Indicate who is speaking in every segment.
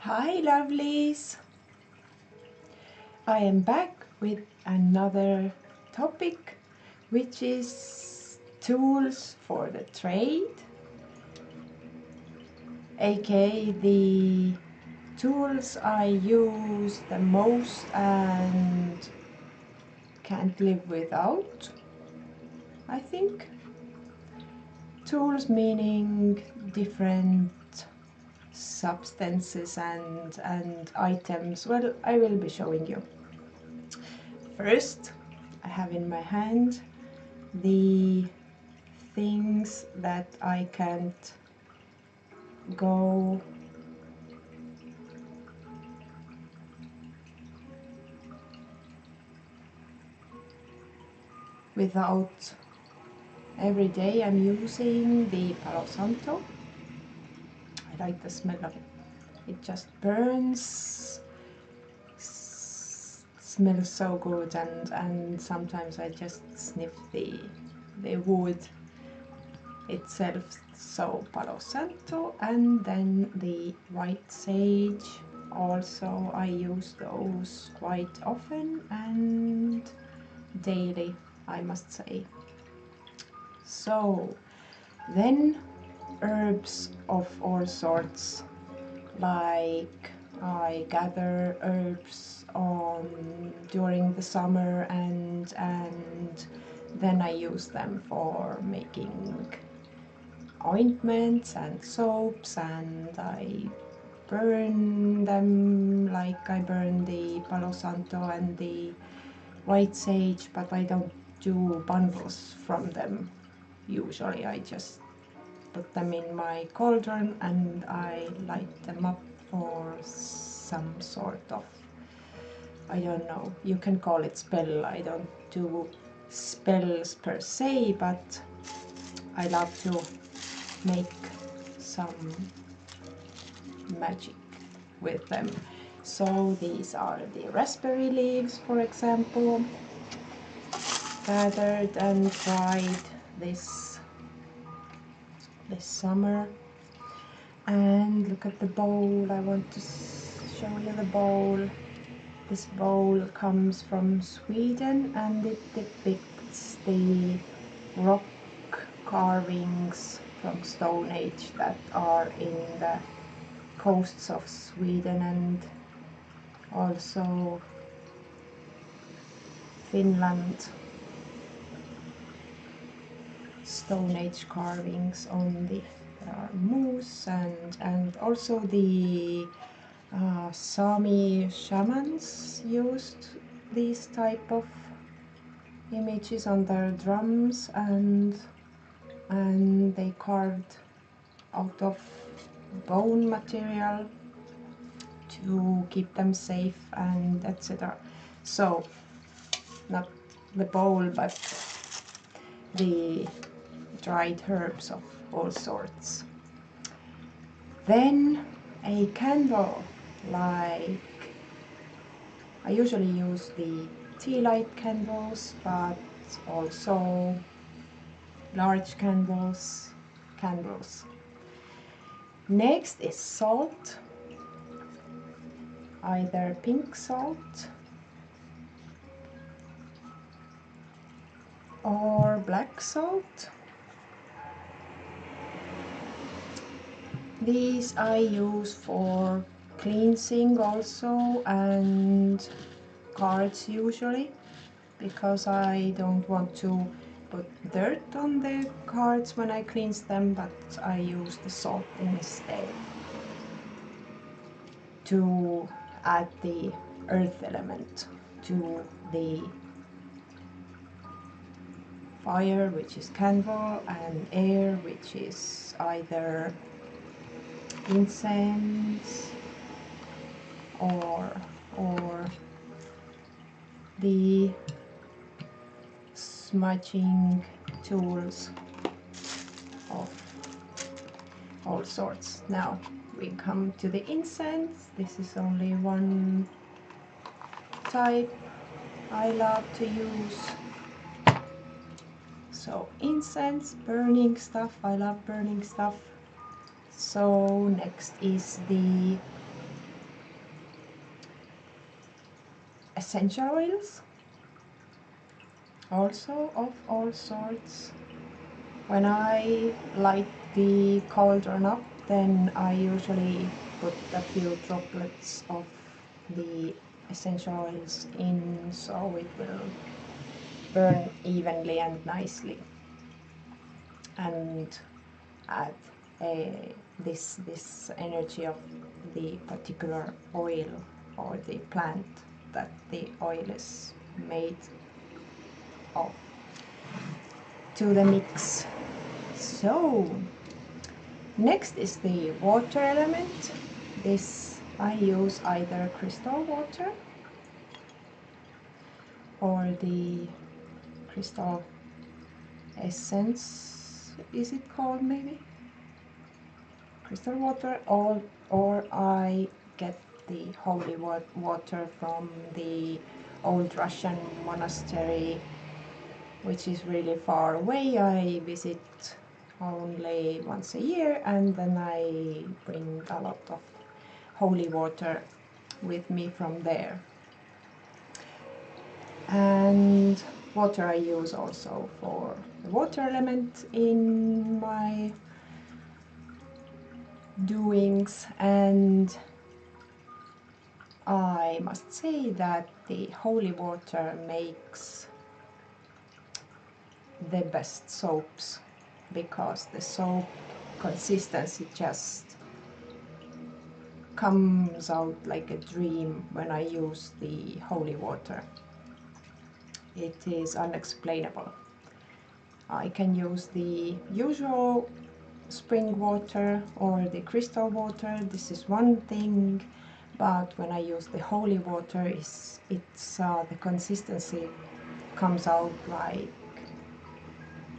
Speaker 1: Hi lovelies! I am back with another topic, which is tools for the trade, aka the tools I use the most and can't live without, I think. Tools meaning different substances and items. Well, I will be showing you. First, I have in my hand the things that I can't go without. Every day I'm using the Palo Santo. I like the smell of it. It just burns, smells so good, and sometimes I just sniff the wood itself. So Palo Santo, and then the white sage. Also I use those quite often and daily, I must say. So then herbs of all sorts, like I gather herbs during the summer and then I use them for making ointments and soaps, and I burn them like I burn the Palo Santo and the white sage, but I don't do bundles from them. Usually I just put them in my cauldron and I light them up for some sort of, I don't know, you can call it spell. I don't do spells per se, but I love to make some magic with them. So these are the raspberry leaves, for example, gathered and dried this summer. And look at the bowl. I want to show you the bowl. This bowl comes from Sweden and it depicts the rock carvings from Stone Age that are in the coasts of Sweden and also Finland. Stone Age carvings on the moose and also the Sami shamans used these type of images on their drums, and they carved out of bone material to keep them safe and etc. So not the bowl but the dried herbs of all sorts. Then a candle, like I usually use the tea light candles, but also large candles. Next is salt, either pink salt or black salt. These I use for cleansing also, and cards usually, because I don't want to put dirt on the cards when I cleanse them, but I use the salt instead to add the earth element to the fire, which is candle, and air, which is either incense or the smudging tools of all sorts. Now we come to the incense. This is only one type I love to use. So incense, burning stuff, I love burning stuff. So next is the essential oils, also of all sorts. When I light the cauldron up, then I usually put a few droplets of the essential oils in, so it will burn evenly and nicely, and add this energy of the particular oil or the plant that the oil is made of to the mix. So next is the water element. This I use either crystal water or the crystal essence, is it called, maybe? Crystal water, or I get the holy water from the old Russian monastery, which is really far away. I visit only once a year, and then I bring a lot of holy water with me from there. And water I use also for the water element in my doings, and I must say that the holy water makes the best soaps, because the soap consistency just comes out like a dream when I use the holy water. It is unexplainable. I can use the usual spring water or the crystal water, this is one thing, but when I use the holy water, the consistency comes out like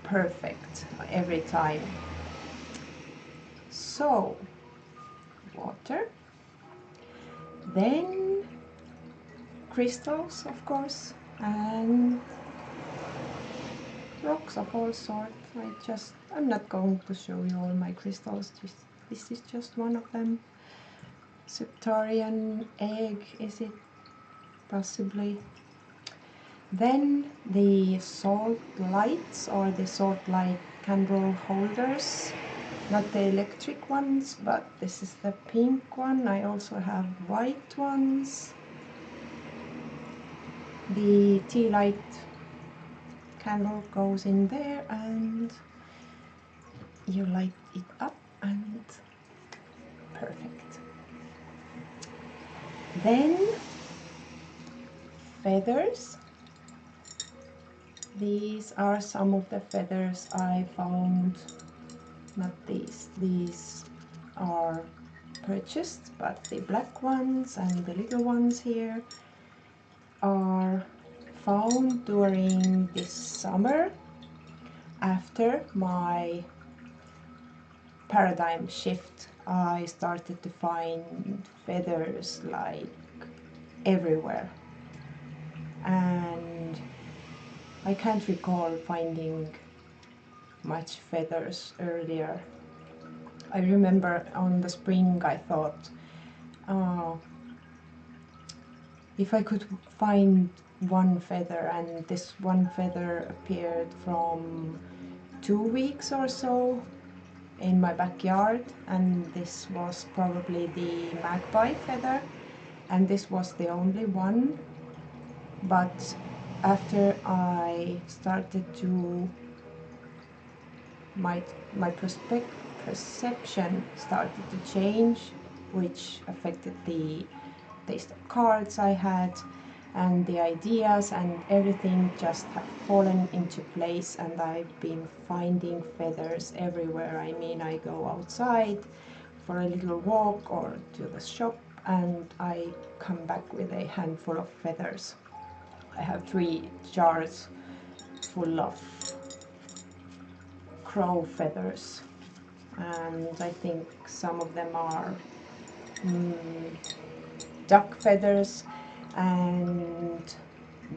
Speaker 1: perfect every time. So water, then crystals, of course, and rocks of all sorts. I'm not going to show you all my crystals, this is just one of them. Septarian egg, is it? Possibly. Then the salt lights, or the salt light candle holders, not the electric ones, but this is the pink one. I also have white ones. The tea light candle goes in there, and you light it up, and perfect. Then feathers. These are some of the feathers I found. Not these are purchased, but the black ones and the little ones here are found during this summer after my paradigm shift. I started to find feathers like everywhere, and I can't recall finding much feathers earlier. I remember on the spring I thought, if I could find one feather, and this one feather appeared from 2 weeks or so in my backyard, and this was probably the magpie feather, and this was the only one. But after I started to my perception started to change, which affected the taste of cards I had, and the ideas, and everything just have fallen into place, and I've been finding feathers everywhere. I mean, I go outside for a little walk or to the shop, and I come back with a handful of feathers. I have 3 jars full of crow feathers, and I think some of them are duck feathers and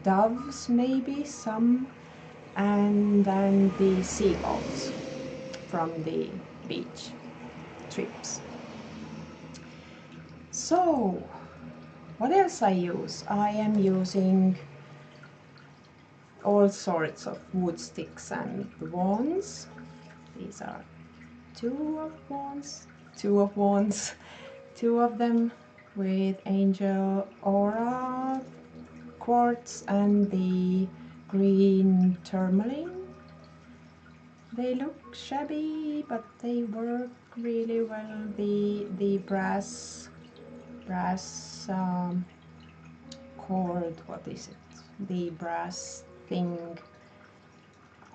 Speaker 1: doves, maybe some, and then the seagulls from the beach. 3 trips. So, What else I use? I am using all sorts of wood sticks and wands. These are two of wands, two of them with angel aura quartz and the green tourmaline. They look shabby, but they work really well. The brass cord, what is it? The brass thing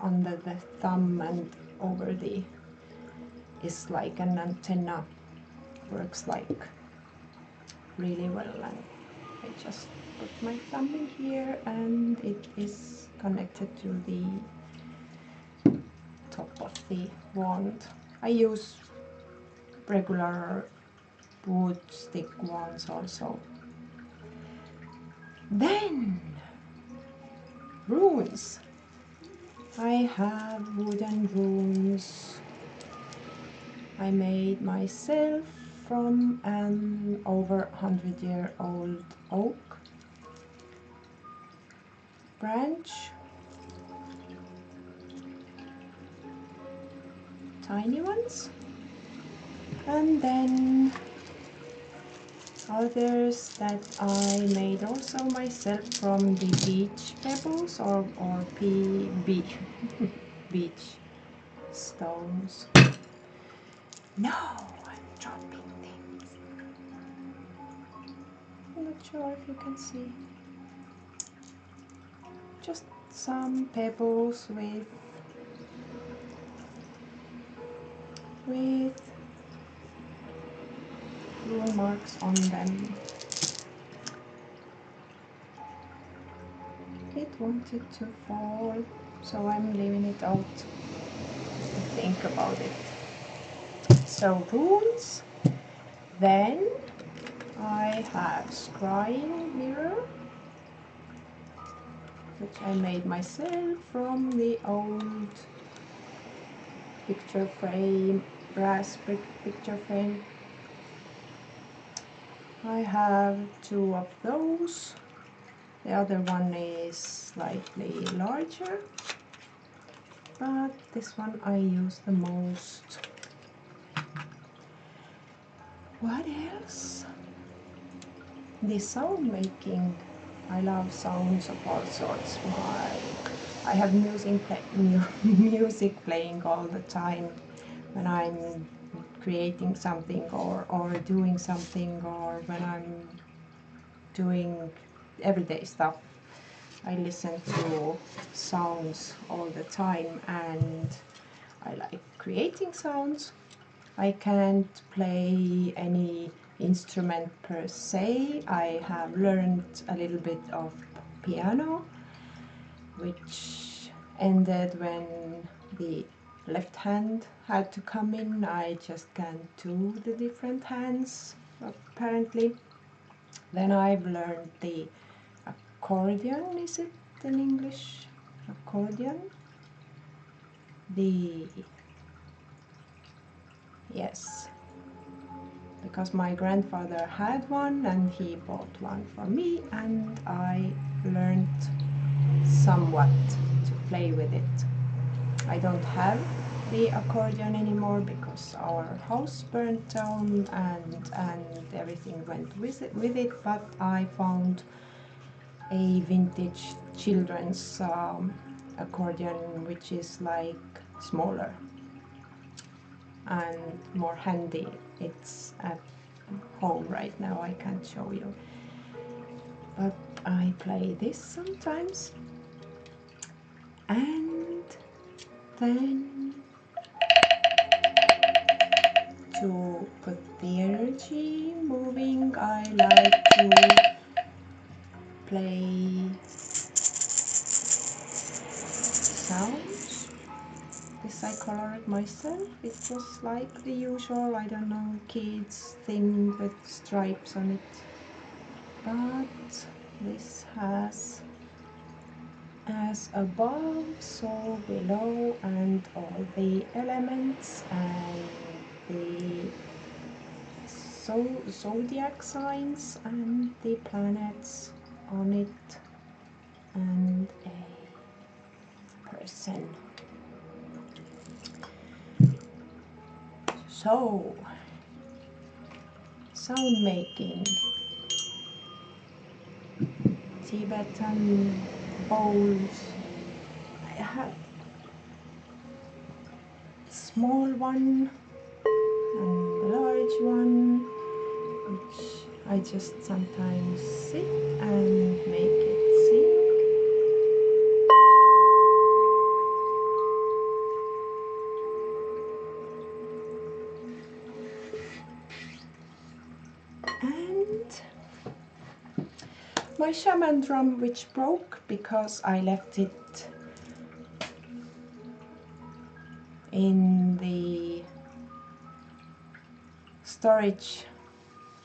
Speaker 1: under the thumb and over the is like an antenna. Works like really well, and I just put my thumb in here and it is connected to the top of the wand. I use regular wood stick wands also. Then runes. I have wooden runes I made myself from an over 100-year-old oak branch. Tiny ones. And then others that I made also myself from the beach pebbles or beach stones. No, I'm dropping things. I'm not sure if you can see. Just some pebbles with rune marks on them. It wanted to fall, so I'm leaving it out to think about it. So runes. Then I have scrying mirror, which I made myself from the old picture frame, brass picture frame. I have two of those. The other one is slightly larger, but this one I use the most. What else? The sound making. I love sounds of all sorts. I have music playing all the time when I'm creating something or doing something, or when I'm doing everyday stuff. I listen to sounds all the time and I like creating sounds. I can't play any instrument per se. I have learned a little bit of piano, which ended when the left hand had to come in. I just can't do the different hands, apparently. Then I've learned the accordion, is it in English? Accordion? Yes, because my grandfather had one and he bought one for me, and I learned somewhat to play with it. I don't have the accordion anymore because our house burnt down and everything went with it, but I found a vintage children's accordion which is like smaller and more handy. It's at home right now, I can't show you, but I play this sometimes. And then to put the energy moving, I like to play sounds. This I colored myself. It was like the usual, I don't know, kids thing with stripes on it. But this has as above, so below, and all the elements and the zodiac signs and the planets on it, and a person. So, sound making, Tibetan bowls. I have a small one and a large one, which I just sometimes sit and make it sing. And my shaman drum, which broke because I left it in the storage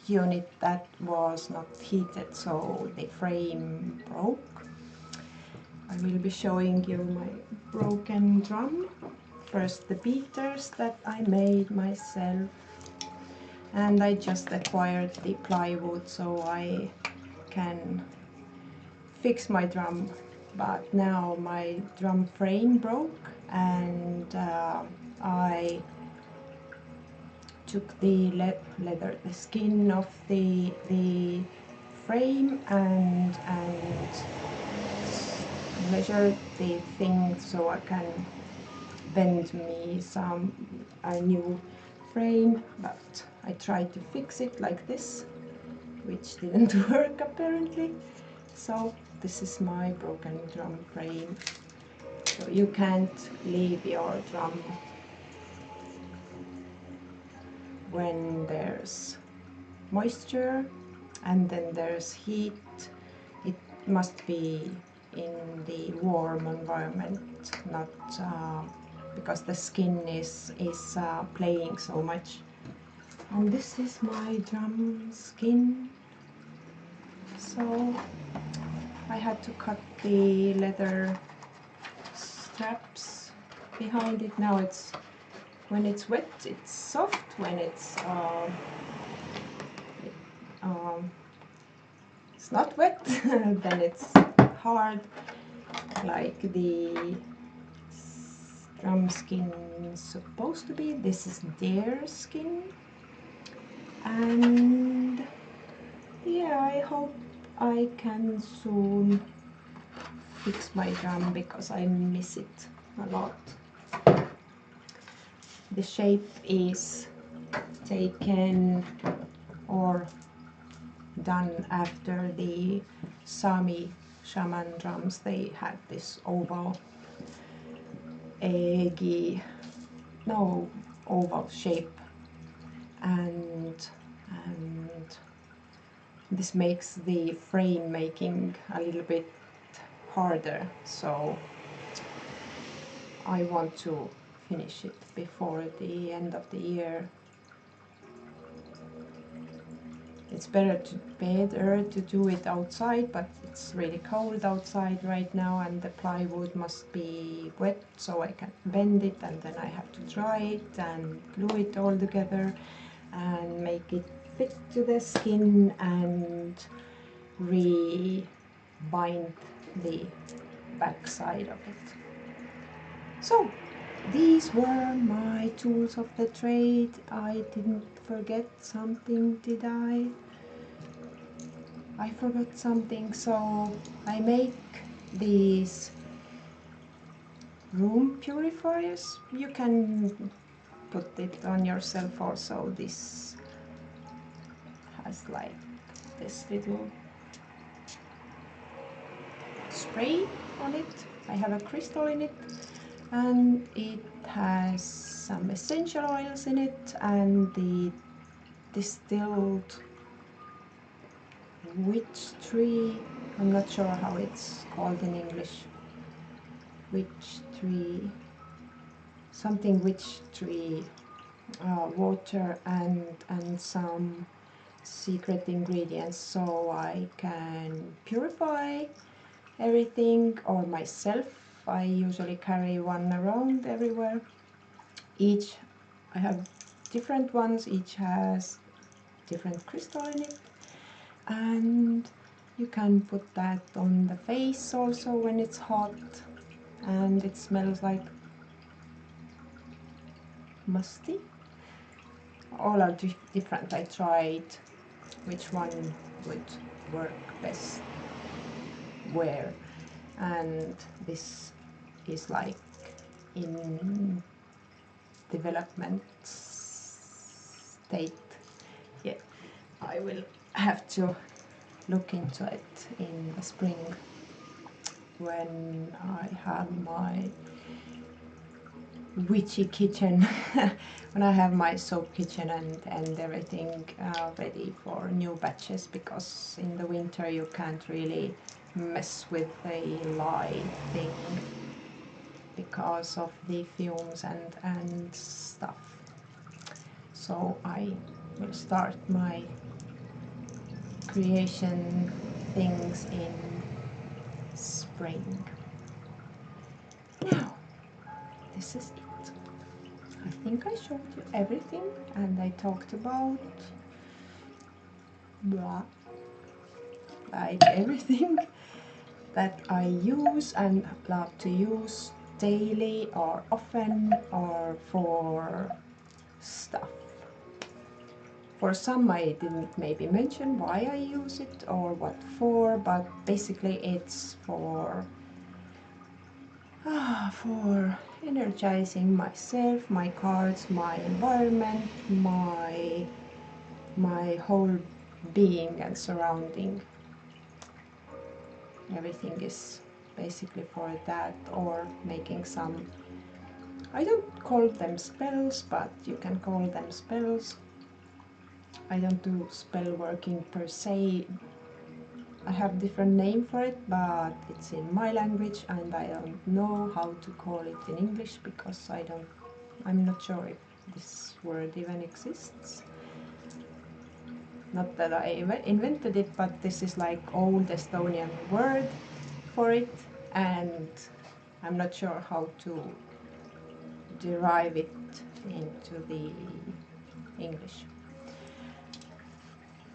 Speaker 1: unit that was not heated, so the frame broke. I will be showing you my broken drum. First the beaters that I made myself, and I just acquired the plywood so I can fix my drum. But now my drum frame broke, and I took the leather, the skin of the frame, and measured the thing so I can bend me a new frame. But I tried to fix it like this, which didn't work apparently. So this is my broken drum frame. So you can't leave your drum when there's moisture and then there's heat. It must be in the warm environment, not because the skin is playing so much. And this is my drum skin. So I had to cut the leather straps behind it. Now when it's wet, it's soft. When it's not wet, then it's hard, like the drum skin is supposed to be. This is deer skin, and yeah, I hope I can soon fix my drum because I miss it a lot. The shape is taken or done after the Sami shaman drums. They had this oval, oval shape, and this makes the frame making a little bit harder. So I want to finish it before the end of the year. It's better to do it outside, but it's really cold outside right now, and the plywood must be wet so I can bend it, and then I have to dry it and glue it all together and make it fit to the skin and rebind the back side of it. So these were my tools of the trade. I didn't forget something, did I? I forgot something. So I make these room purifiers. You can put it on yourself also. This has like this little spray on it. I have a crystal in it, and it has some essential oils in it, and the distilled witch tree, I'm not sure how it's called in English, witch tree, something witch tree water, and some secret ingredients, so I can purify everything, or myself. I usually carry one around everywhere. I have different ones, each has different crystal in it. And you can put that on the face also when it's hot, and it smells like musty. All are different. I tried which one would work best where, and this is like in development state. Yeah, I will have to look into it in the spring when I have my witchy kitchen, when I have my soap kitchen and everything ready for new batches, because in the winter you can't really mess with the lye thing because of the fumes and stuff. So I will start my creation things in spring. Now, this is it. I think I showed you everything, and I talked about blah, like everything that I use and love to use daily or often or for stuff. For some I didn't maybe mention why I use it or what for, but basically it's for energizing myself, my cards, my environment, my whole being and surrounding. Everything is basically for that, or making some, I don't call them spells, but you can call them spells. I don't do spell working per se. I have different name for it, but it's in my language and I don't know how to call it in English because I'm not sure if this word even exists. Not that I invented it, but this is like old Estonian word for it, and I'm not sure how to derive it into the English.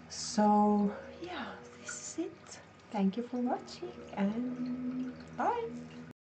Speaker 1: So yeah, this is it. Thank you for watching and bye!